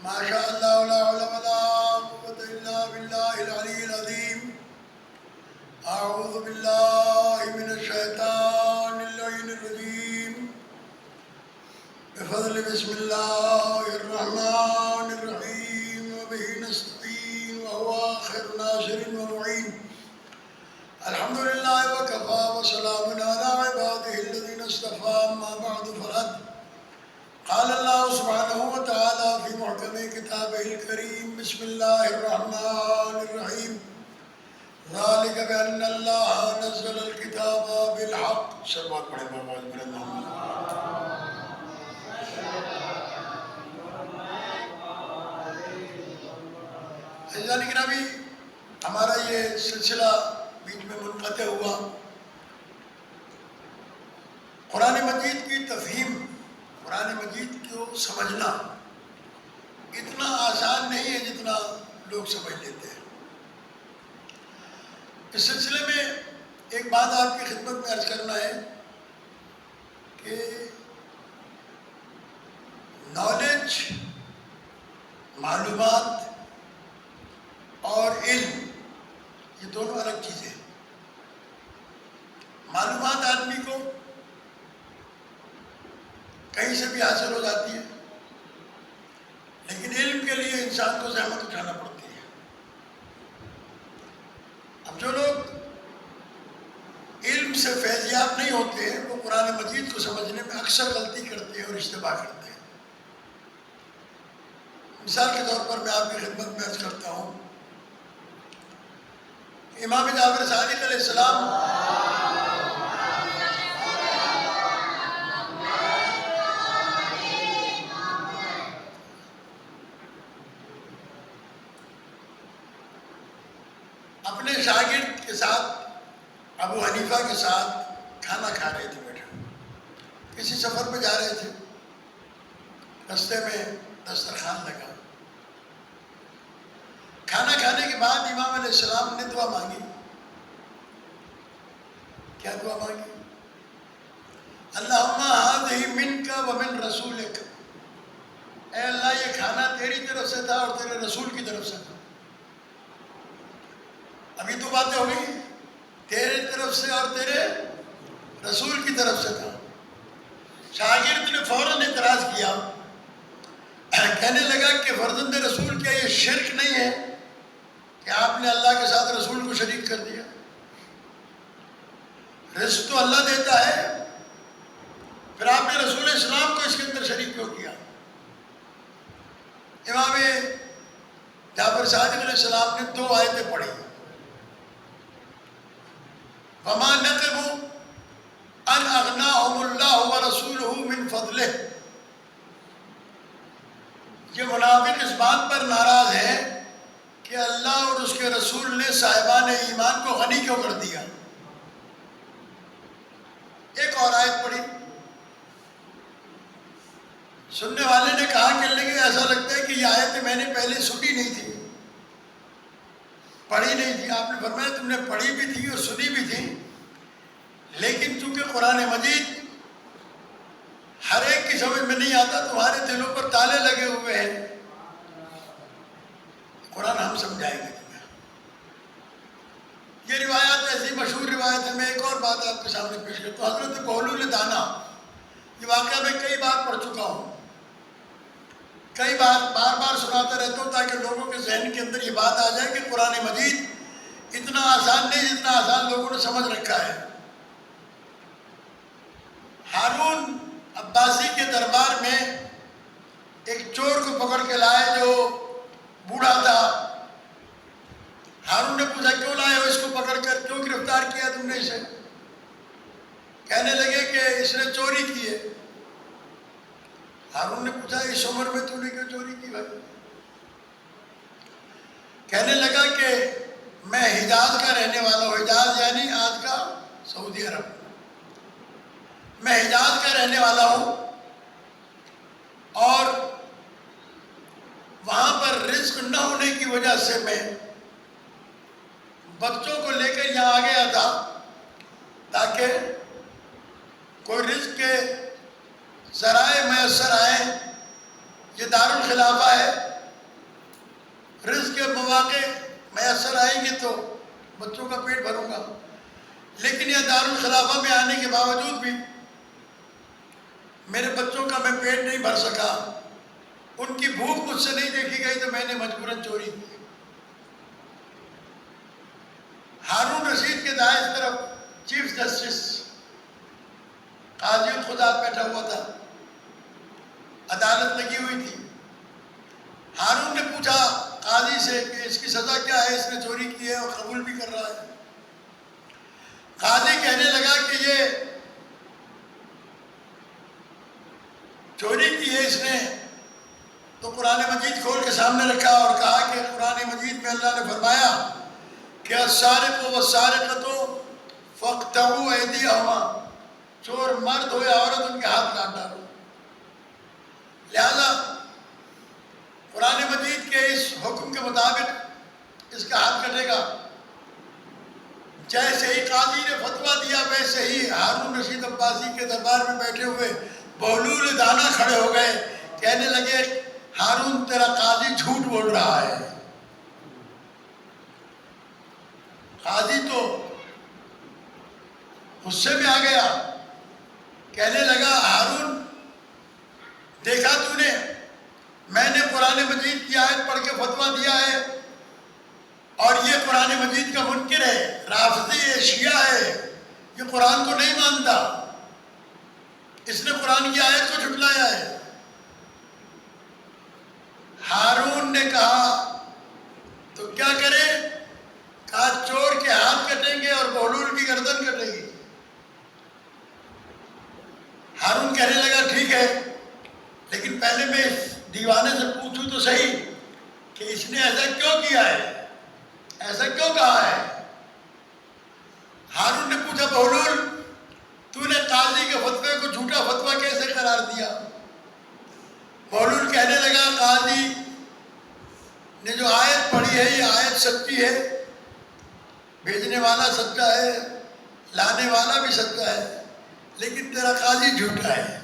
ما شاء الله لا حول ولا قوة إلا بالله العلي العظيم. أعوذ بالله من الشيطان اللعين الرجيم. بفضل بسم الله الرحمن الرحيم وبه نستعين وهو خير ناصر ومعين. الحمد لله وكفى وسلام على عباده الذين اصطفى. أما بعد فقد قال الله سبحانه وتعالى في محكم كتابه الكريم. بسم الله الرحمن الرحيم. ذلك بأن الله نزل الكتاب بالحق. سبحان الله. عزیزان گرامی، ہمارا یہ سلسلہ بیچ میں منقطع ہوا. قرآن مجید کی تفہیم، قرآن مجید کو سمجھنا اتنا آسان نہیں ہے جتنا لوگ سمجھ لیتے ہیں. اس سلسلے میں ایک بات آپ کی خدمت میں عرض کرنا ہے کہ نالج، معلومات اور علم یہ دونوں الگ چیزیں ہیں. معلومات آدمی کو کہیں سے بھی حاصل ہو جاتی ہے، لیکن علم کے لیے انسان کو زحمت اٹھانا پڑتی ہے. اب جو لوگ علم سے فیضیاب نہیں ہوتے ہیں وہ قرآن مجید کو سمجھنے میں اکثر غلطی کرتے ہیں اور اشتباہ کرتے ہیں. مثال کے طور پر میں آپ کی خدمت میں عرض کرتا ہوں، امام جعفر صادق علیہ السلام اپنے شاگرد کے ساتھ، ابو حنیفہ کے ساتھ کھانا کھا رہے تھے. بیٹھے کسی سفر پہ جا رہے تھے، رستے میں دسترخوان لگا. کھانا کھانے کے بعد امام علیہ السلام نے دعا مانگی. کیا دعا مانگی؟ اللہم ہذہ منک ومن رسولک. اے اللہ، یہ کھانا تیری طرف سے تھا اور تیرے رسول کی طرف سے تھا. ابھی تو باتیں ہو گئی، تیرے طرف سے اور تیرے رسول کی طرف سے تھا. شاگرد نے فوراً اعتراض کیا، کہنے لگا کہ فرزند رسول، کیا یہ شرک نہیں ہے کہ آپ نے اللہ کے ساتھ رسول کو شریک کر دیا؟ رزق تو اللہ دیتا ہے، پھر آپ نے رسول اسلام کو اس کے اندر شریک کیوں کیا؟ امام جعفر صادق علیہ السلام نے 2 آیتیں پڑھی. وَمَا نَقِمُوا أَنْ أَغْنَاهُمُ اللَّهُ وَرَسُولُهُ مِنْ فَضْلِهِ. یہ منافق اس بات پر ناراض ہے کہ اللہ اور اس کے رسول نے صاحبان ایمان کو غنی کیوں کر دیا. ایک اور آیت پڑھی. سننے والے نے کہا کہ لیکن ایسا لگتا ہے کہ یہ آیت میں نے پہلے سنی نہیں تھی، پڑھی نہیں تھی. آپ نے فرمایا تم نے پڑھی بھی تھی اور سنی بھی تھی، لیکن چونکہ قرآن مجید ہر ایک کی سمجھ میں نہیں آتا، تمہارے دلوں پر تالے لگے ہوئے ہیں. قرآن ہم سمجھائیں گے تمہیں. یہ روایات ایسی مشہور روایت ہے. میں ایک اور بات آپ کے سامنے پیش کرتا ہوں. حضرت بہلول دانا، یہ واقعہ میں کئی بار پڑھ چکا ہوں، کئی بار بار سناتا رہتا ہوں تاکہ لوگوں کے ذہن کے اندر یہ بات آ جائے کہ قرآن مجید اتنا آسان نہیں جتنا آسان لوگوں نے سمجھ رکھا ہے. ہارون عباسی کے دربار میں ایک چور کو پکڑ کے لائے جو بوڑھا تھا. ہارون نے پوچھا کیوں لائے ہو اس کو پکڑ کر، کیوں گرفتار کیا تم نے اسے؟ کہنے لگے کہ اس نے چوری کی ہے. ہارون نے پوچھا اس عمر میں تو نے کیوں چوری کی بھائی؟ کہنے لگا کہ میں حجاز کا رہنے والا ہوں. حجاز یعنی آج کا سعودی عرب. میں حجاز کا رہنے والا ہوں اور وہاں پر رزق نہ ہونے کی وجہ سے میں بچوں کو لے کر یہاں آ گیا تھا تاکہ کوئی رزق کے ذرائع میسر آئیں. یہ دارالخلافہ ہے رزق کے مواقع میسر آئیں گے تو بچوں کا پیٹ بھروں گا، لیکن یہ دارالخلافہ میں آنے کے باوجود بھی میرے بچوں کا میں پیٹ نہیں بھر سکا، ان کی بھوک مجھ سے نہیں دیکھی گئی، تو میں نے مجبوراً چوری کی۔ ہارون رشید کے دائیں طرف چیف جسٹس قاضی الخدا بیٹھا ہوا تھا، عدالت لگی ہوئی تھی۔ ہارون نے پوچھا قاضی سے کہ اس کی سزا کیا ہے، اس نے چوری کی ہے اور قبول بھی کر رہا ہے۔ قاضی کہنے لگا کہ یہ چوری کی ہے اس نے، تو قرآن مجید کھول کے سامنے رکھا اور کہا کہ قرآن مجید میں اللہ نے فرمایا کہ السارق والسارقۃ فاقطعوا ایدیہما، چور مرد ہو یا عورت ان کے ہاتھ کاٹ ڈالو۔ لہذا قرآن مجید کے اس حکم کے مطابق اس کا ہاتھ کٹے گا۔ جیسے ہی قاضی نے فتویٰ دیا ویسے ہی ہارون رشید عباسی کے دربار میں بیٹھے ہوئے بہلول دانا کھڑے ہو گئے، کہنے لگے ہارون تیرا قاضی جھوٹ بول رہا ہے۔ قاضی تو غصے میں آ گیا، کہنے لگا ہارون دیکھا تو نے، میں نے قرآن مجید کی آیت پڑھ کے فتویٰ دیا ہے اور یہ قرآن مجید کا منکر ہے، رافضی ہے، شیعہ ہے، یہ قرآن کو نہیں مانتا، اس نے قرآن کی آیت کو جھٹلایا ہے۔ ہارون نے کہا تو کیا کرے؟ کہا چور کے ہاتھ کٹیں گے اور بہلول کی گردن کٹے گی۔ ہارون کہنے لگا ٹھیک ہے، لیکن پہلے میں اس دیوانے سے پوچھوں تو صحیح کہ اس نے ایسا کیوں کیا ہے، ایسا کیوں کہا ہے؟ ہارون نے پوچھا بہلول تو نے قاضی کے فتوے کو جھوٹا فتویٰ کیسے قرار دیا؟ بہلول کہنے لگا قاضی نے جو آیت پڑھی ہے یہ آیت سچی ہے، بھیجنے والا سچا ہے، لانے والا بھی سچا ہے، لیکن تیرا قاضی جھوٹا ہے۔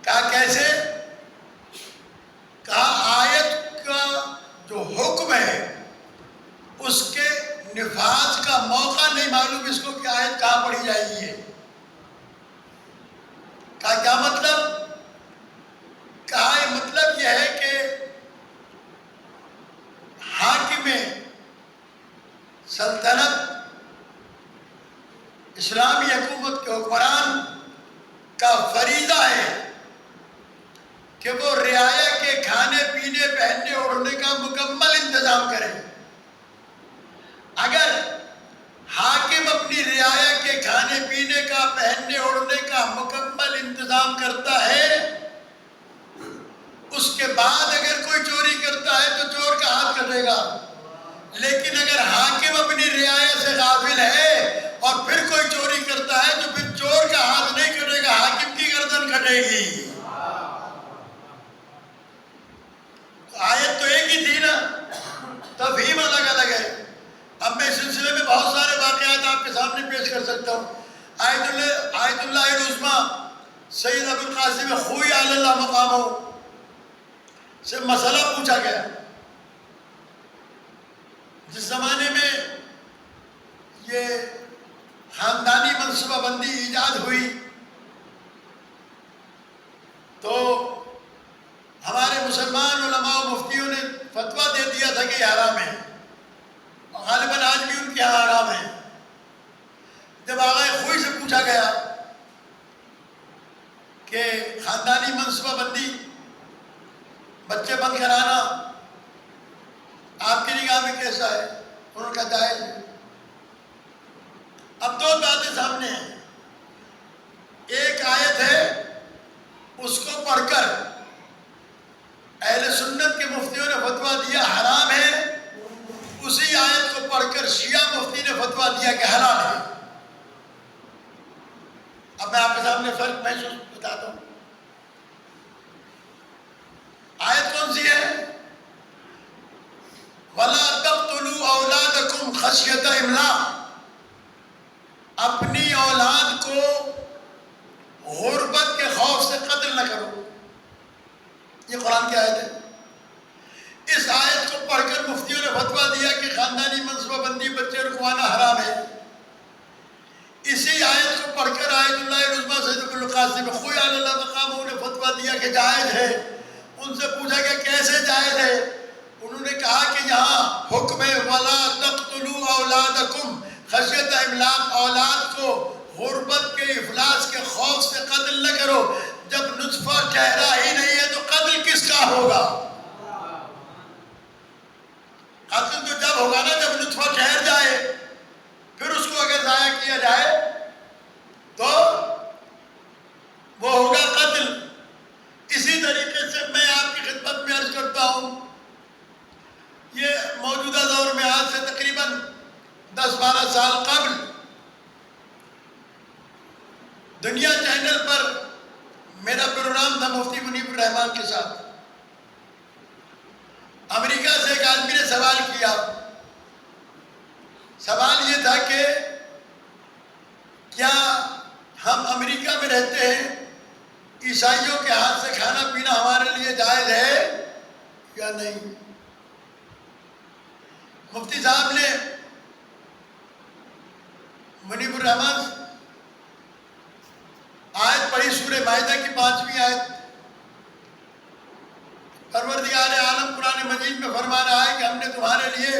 کہا کیسے؟ کہا آیت کا جو حکم ہے اس کے نفاذ کا موقع نہیں معلوم اس کو کہ آیت کہاں پڑھی جائے گی ہے۔ کہا کیا مطلب؟ کہا یہ مطلب یہ ہے کہ حاکم سلطنت اسلامی حکومت کے حکمران کا فریضہ ہے کہ وہ رعایا کے کھانے پینے پہننے اوڑھنے کا مکمل انتظام کرے۔ اگر حاکم اپنی رعایا کے کھانے پینے کا پہننے اوڑھنے کا مکمل انتظام کرتا ہے، اس کے بعد اگر کوئی چوری کرتا ہے تو چور کا ہاتھ کٹے گا، لیکن اگر حاکم اپنی رعایا سے غافل ہے اور پھر کوئی چوری کرتا ہے تو پھر چور کا ہاتھ نہیں کٹے گا، حاکم کی گردن کٹے گی۔ آیت تو ایک ہی تھی نا، تفہیم الگ الگ ہے۔ اب میں اس سلسلے میں بہت سارے واقعات آپ کے سامنے پیش کر سکتا ہوں۔ آیت اللہ العظمیٰ سید ابو القاسم خوئی علی اللہ مقامہ سے مسئلہ پوچھا گیا۔ جس زمانے میں یہ خاندانی منصوبہ بندی ایجاد ہوئی تو ہمارے مسلمان علماء و مفتیوں نے فتویٰ دے دیا تھا کہ یہ حرام ہے، اور غالباً آج بھی ان کے یہاں حرام ہے۔ جب آغا خوئی سے پوچھا گیا کہ خاندانی منصوبہ بندی بچے بند کرانا آپ کی نگاہ میں کیسا ہے، انہوں نے کہا جائز ہے۔ اب دو باتیں سامنے ہیں، ایک آیت ہے اس کو پڑھ کر اہل سنت کے مفتیوں نے فتویٰ دیا حرام ہے، اسی آیت کو پڑھ کر شیعہ مفتی نے فتویٰ دیا کہ حلال ہے۔ اب میں آپ کے سامنے فرق محسوس بتاتا ہوں۔ آیت کون سی ہے؟ وَلَا تَقْتُلُوا أَوْلَادَكُمْ خَشْيَةَ إِمْلَاقٍ، اپنی اولاد کو غربت کے خوف سے قتل نہ کرو۔ یہ قرآن کی آیت ہے۔ پڑھ کر مفتیوں نے فتویٰ دیا کہ خاندانی منصوبہ بندی بچے رکوانا حرام ہے۔ اسی آیت کو پڑھ کر آیت اللہ رضمہ سید ابو القاسم خوی علی اللہ مقامہ نے فتویٰ دیا کہ جائز ہے۔ ان سے پوچھا کہ کیسے جائز ہے؟ انہوں نے کہا کہ یہاں حکم ہے وَلَا تَقْتُلُوا أَوْلَادَكُمْ خشیۃ املاق، اولاد کو غربت کے افلاس کے خوف سے قتل نہ کرو۔ جب نطفہ ٹھہرا ہی نہیں ہے تو قتل کس کا ہوگا؟ قتل تو جب ہوگا نا جب نطفہ ٹھہر جائے، پھر اس کو اگر ضائع کیا جائے تو وہ ہوگا قتل۔ اسی طریقے سے میں آپ کی خدمت میں عرض کرتا ہوں، یہ موجودہ دور میں آج سے تقریباً 10-12 سال قبل دنیا چینل پر میرا پروگرام تھا مفتی منیب الرحمان کے ساتھ۔ امریکہ سے ایک آدمی نے سوال کیا، سوال یہ تھا کہ کیا ہم امریکہ میں رہتے ہیں، عیسائیوں کے ہاتھ سے کھانا پینا ہمارے لیے جائز ہے یا نہیں؟ مفتی صاحب نے منیب الرحمان آیت پڑھی، سورہ مائدہ کی 5ویں آیت۔ پروردگار عالم قرآن مجید میں فرما رہا ہے کہ ہم نے تمہارے لیے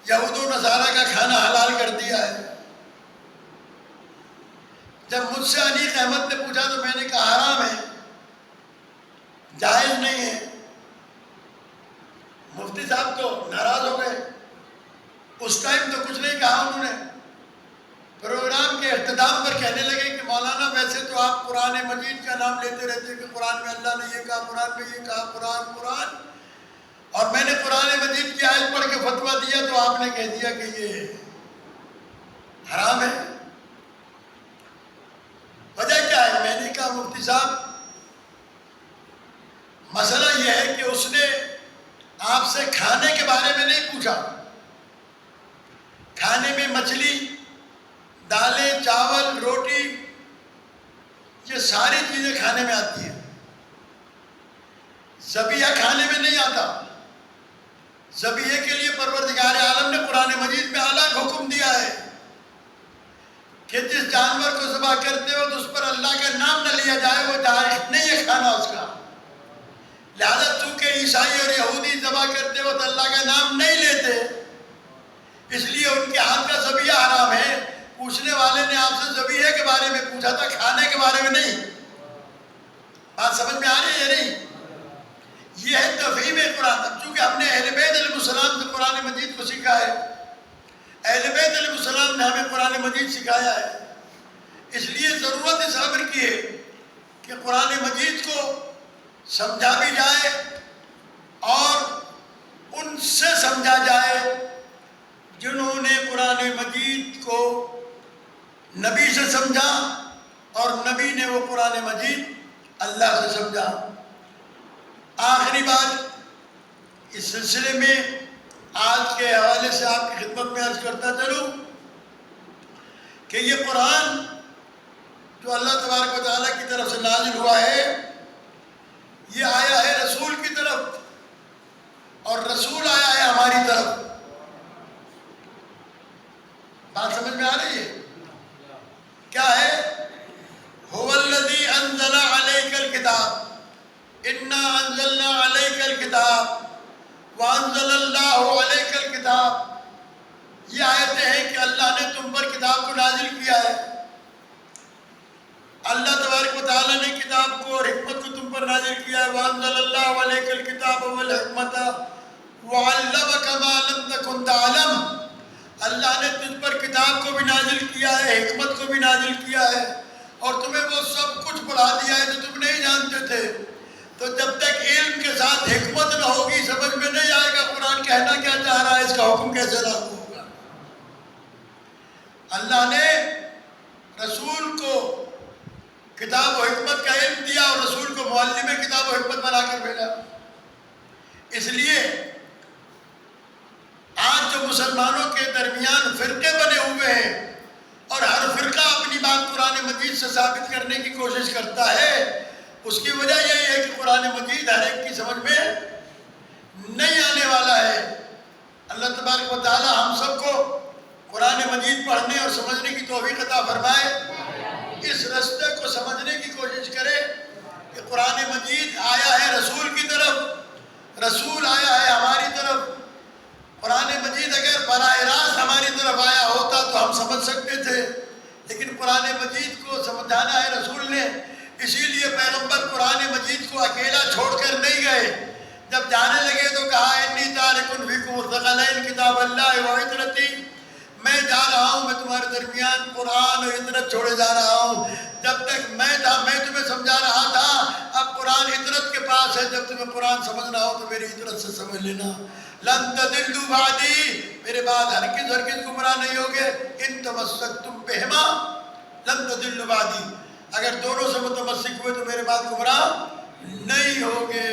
یہود و نصارہ کا کھانا حلال کر دیا ہے۔ جب مجھ سے انیق احمد نے پوچھا تو میں نے کہا حرام ہے، جائز نہیں ہے۔ مفتی صاحب تو ناراض ہو گئے، اس ٹائم تو کچھ نہیں کہا انہوں نے۔ پروگرام کے اختتام پر کہنے لگے کہ مولانا ویسے تو آپ قرآن مجید کا نام لیتے رہتے کہ قرآن میں اللہ نے یہ کہا، قرآن میں یہ کہا، قرآن، اور میں نے قرآن مجید کی آیت پڑھ کے فتویٰ دیا تو آپ نے کہہ دیا کہ یہ حرام ہے۔ وجہ کیا ہے؟ میں نے کہا مفتی صاحب مسئلہ یہ ہے کہ اس نے آپ سے کھانے کے بارے میں نہیں پوچھا۔ کھانے میں مچھلی، دالیں، چاول، روٹی، یہ ساری چیزیں کھانے میں آتی ہیں۔ ذبیحہ کھانے میں نہیں آتا۔ ذبیحے کے لیے پروردگار عالم نے قرآن مجید میں الگ حکم دیا ہے کہ جس جانور کو ذبح کرتے ہو تو اس پر اللہ کا نام نہ لیا جائے، وہ جائز نہیں ہے کھانا اس کا۔ لہذا چونکہ عیسائی اور یہودی ذبح کرتے ہو تو اللہ کا نام نہیں لیتے، اس لیے ان کے ہاتھ کا ذبیحہ حرام ہے۔ پوچھنے والے نے آپ سے ذبیحے کے بارے میں پوچھا تھا، کھانے کے بارے میں نہیں۔ بات سمجھ میں آ رہی ہے یا نہیں؟ یہ ہے تفہیم قرآن۔ چونکہ ہم نے اہل بیت علیہ السلام سے قرآن مجید کو سیکھا ہے، اہل بیت علیہ السلام نے ہمیں قرآن مجید سکھایا ہے، اس لیے ضرورت اس امر کی ہے کہ قرآن مجید کو سمجھا بھی جائے اور ان سے سمجھا جائے جنہوں نے قرآن مجید کو نبی سے سمجھا اور نبی نے وہ قرآن مجید اللہ سے سمجھا۔ آخری بات اس سلسلے میں آج کے حوالے سے آپ کی خدمت میں عرض کرتا چلوں کہ یہ قرآن جو اللہ تبارک و تعالیٰ کی طرف سے نازل ہوا ہے، یہ آیا ہے رسول کی طرف، اور رسول آیا ہے ہماری طرف۔ بات سمجھ میں آ رہی ہے؟ کیا ہے؟ هو الذی انزل علیک الکتاب، انا انزلنا علیک الکتاب وانزل اللہ علیک الکتاب۔ یہ آیتیں ہیں کہ اللہ نے تم پر کتاب کو نازل کیا ہے۔ اللہ تبارک و تعالیٰ نے کتاب کو اور حکمت کو تم پر نازل کیا ہے۔ وانزل اللہ علیک الکتاب والحکمت وعلمک ما لم تکن تعلم۔ اللہ نے تجھ پر کتاب کو بھی نازل کیا ہے، حکمت کو بھی نازل کیا ہے، اور تمہیں وہ سب کچھ پڑھا دیا ہے جو تم نہیں جانتے تھے۔ تو جب تک علم کے ساتھ حکمت نہ ہوگی، سمجھ میں نہیں آئے گا قرآن کہنا کیا چاہ رہا ہے، اس کا حکم کیسے لاگو ہوگا۔ اللہ نے رسول کو کتاب و حکمت کا علم دیا اور رسول کو معلم کتاب و حکمت بنا کر بھیجا۔ اس لیے آج جو مسلمانوں کے درمیان فرقے بنے ہوئے ہیں اور ہر فرقہ اپنی بات قرآن مجید سے ثابت کرنے کی کوشش کرتا ہے، اس کی وجہ یہی ہے کہ قرآن مجید ہر ایک کی سمجھ میں نہیں آنے والا ہے۔ اللہ تبارک و تعالی ہم سب کو قرآن مجید پڑھنے اور سمجھنے کی توفیق عطا فرمائے. اس رستے کو سمجھنے کی کوشش کرے کہ قرآن مجید آیا ہے رسول کی طرف، رسول آیا ہے ہماری طرف. قرآن مجید اگر براہ راست ہماری طرف آیا ہوتا تو ہم سمجھ سکتے تھے، لیکن قرآن مجید کو سمجھانا ہے رسول نے. اسی لیے پیغمبر قرآن مجید کو اکیلا چھوڑ کر نہیں گئے. جب جانے لگے تو کہا انی تارک فیکم الثقلین کتاب اللہ و عطرتی، میں جا رہا ہوں، میں تمہارے درمیان قرآن اور عطرت چھوڑے جا رہا ہوں. جب تک میں تھا میں تمہیں سمجھا رہا تھا، اب قرآن عطرت کے پاس ہے، جب تمہیں قرآن سمجھنا ہو تو میری عطرت سے سمجھ لینا. لن تضلوا بعدی، میرے بعد ہرگز گمراہ نہیں ہوگے. ان تمسکتم بہما لن تضلوا بعدی، اگر دونوں سے متمسک ہوئے تو میرے بعد گمراہ نہیں ہوگے.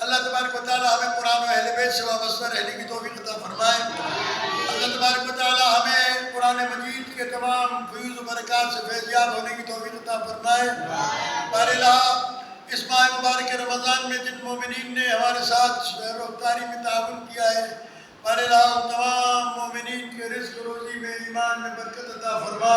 اللہ تبارک و تعالی ہمیں قرآن و اہل بیت سے وابستہ رہنے کی توفیق عطا فرمائے. اللہ تبارک و تعالی ہمیں قرآن مجید کے تمام فیوز و برکات سے فیضیاب ہونے کی توفیق عطا فرمائے. بار الہ اس ماہ مبارک رمضان میں جن مومنین نے ہمارے ساتھ شہر و افطاری میں تعاون کیا ہے، بار الہ تمام مومنین کے رزق روزی میں ایمان میں برکت عطا فرما.